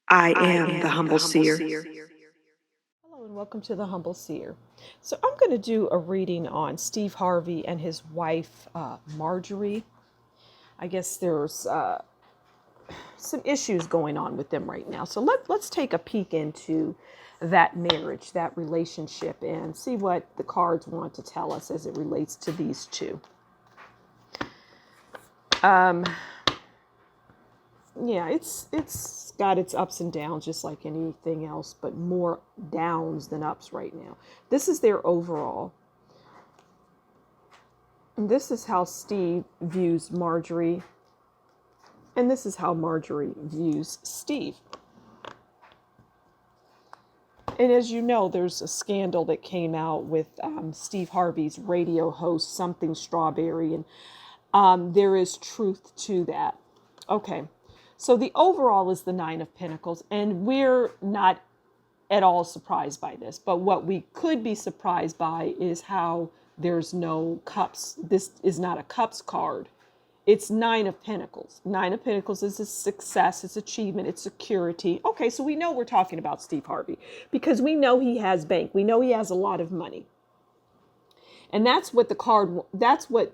I am the Humble Seer. Hello and welcome to the Humble Seer. So I'm going to do a reading on Steve Harvey and his wife Marjorie. I guess there's some issues going on with them right now. So let's take a peek into that marriage, that relationship, and see what the cards want to tell us as it relates to these two. Yeah, it's got its ups and downs just like anything else, but more downs than ups right now. This is their overall. And this is how Steve views Marjorie. And this is how Marjorie views Steve. And as you know, there's a scandal that came out with Steve Harvey's radio host, Something Strawberry, and there is truth to that. Okay, so the overall is the Nine of Pentacles, and we're not at all surprised by this. But what we could be surprised by is how there's no cups. This is not a cups card. It's Nine of Pentacles. Nine of Pentacles is a success, it's achievement, it's security. Okay, so we know we're talking about Steve Harvey because we know he has bank. We know he has a lot of money. And that's what the card, that's what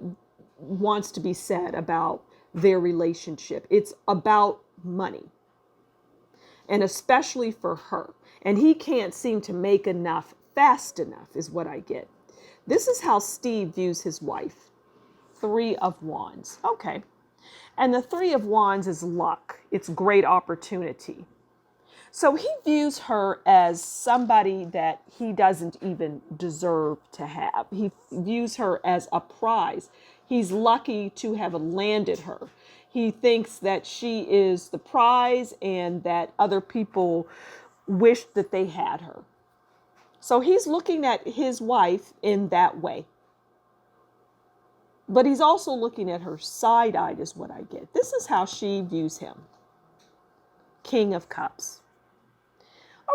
wants to be said about their relationship. It's about money. And especially for her. And he can't seem to make enough fast enough is what I get. This is how Steve views his wife. Three of Wands. Okay. And the Three of Wands is luck. It's great opportunity. So he views her as somebody that he doesn't even deserve to have. He views her as a prize. He's lucky to have landed her. He thinks that she is the prize and that other people wish that they had her. So he's looking at his wife in that way. But he's also looking at her side-eyed is what I get. This is how she views him. King of Cups.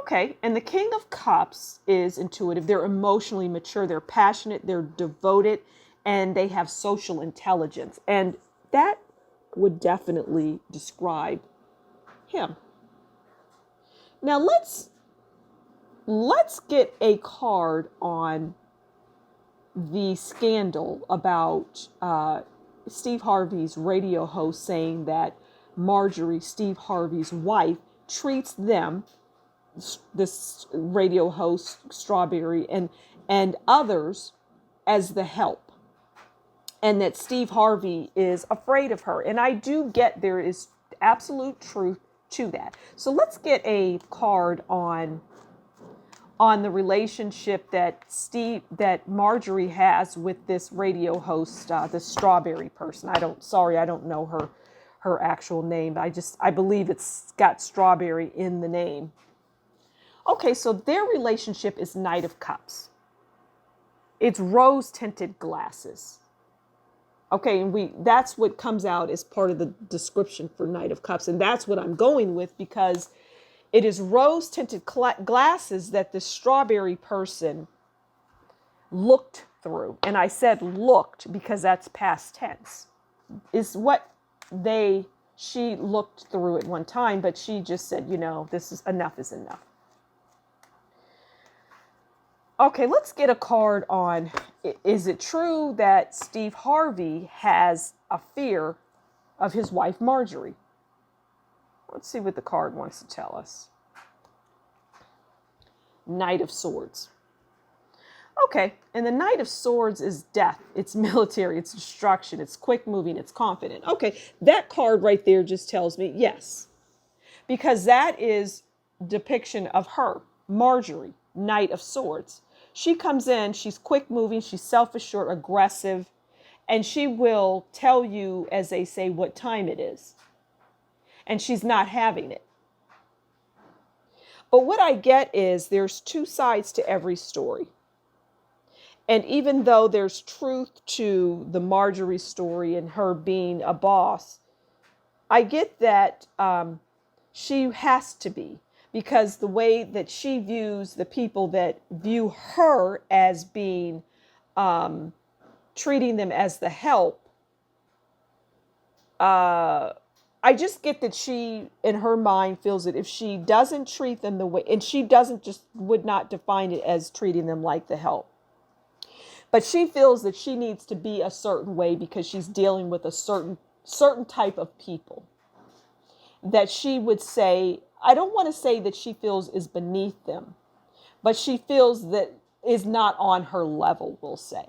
Okay, and the King of Cups is intuitive. They're emotionally mature. They're passionate. They're devoted. And they have social intelligence. And that would definitely describe him. Now let's get a card on the scandal about Steve Harvey's radio host saying that Marjorie, Steve Harvey's wife, treats them, this radio host, Strawberry, and others as the help. And that Steve Harvey is afraid of her. And I do get there is absolute truth to that. So let's get a card on the relationship that Marjorie has with this radio host, the Strawberry person. I don't know her actual name. I believe it's got Strawberry in the name. Okay, so their relationship is Knight of Cups. It's rose tinted glasses. Okay, and that's what comes out as part of the description for Knight of Cups, and that's what I'm going with because it is rose-tinted glasses that the Strawberry person looked through. And I said looked because that's past tense. Is what she looked through at one time, but she just said, this is enough is enough. Okay, let's get a card on, is it true that Steve Harvey has a fear of his wife, Marjorie? Let's see what the card wants to tell us. Knight of Swords. Okay, and the Knight of Swords is death. It's military, it's destruction, it's quick moving, it's confident. Okay, that card right there just tells me yes. Because that is depiction of her, Marjorie, Knight of Swords. She comes in, she's quick moving, she's self-assured, aggressive, and she will tell you, as they say, what time it is. And she's not having it. But what I get is there's two sides to every story. And even though there's truth to the Marjorie story and her being a boss, I get that she has to be. Because the way that she views the people that view her as being, treating them as the help, I just get that she, in her mind, feels that if she doesn't treat them the way, and she doesn't just would not define it as treating them like the help, but she feels that she needs to be a certain way because she's dealing with a certain type of people that she would say, I don't want to say that she feels is beneath them, but she feels that is not on her level, we'll say.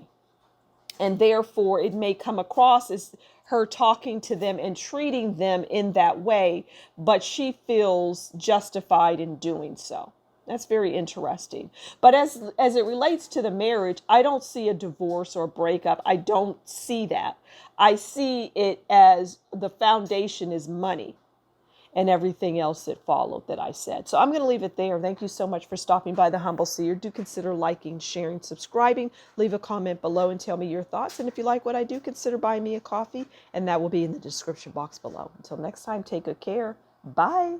And therefore, it may come across as her talking to them and treating them in that way, but she feels justified in doing so. That's very interesting. But as it relates to the marriage, I don't see a divorce or a breakup. I don't see that. I see it as the foundation is money and everything else that followed that I said. So I'm going to leave it there. Thank you so much for stopping by the Humble Seer. Do consider liking, sharing, subscribing. Leave a comment below and tell me your thoughts. And if you like what I do, consider buying me a coffee, and that will be in the description box below. Until next time, take good care. Bye.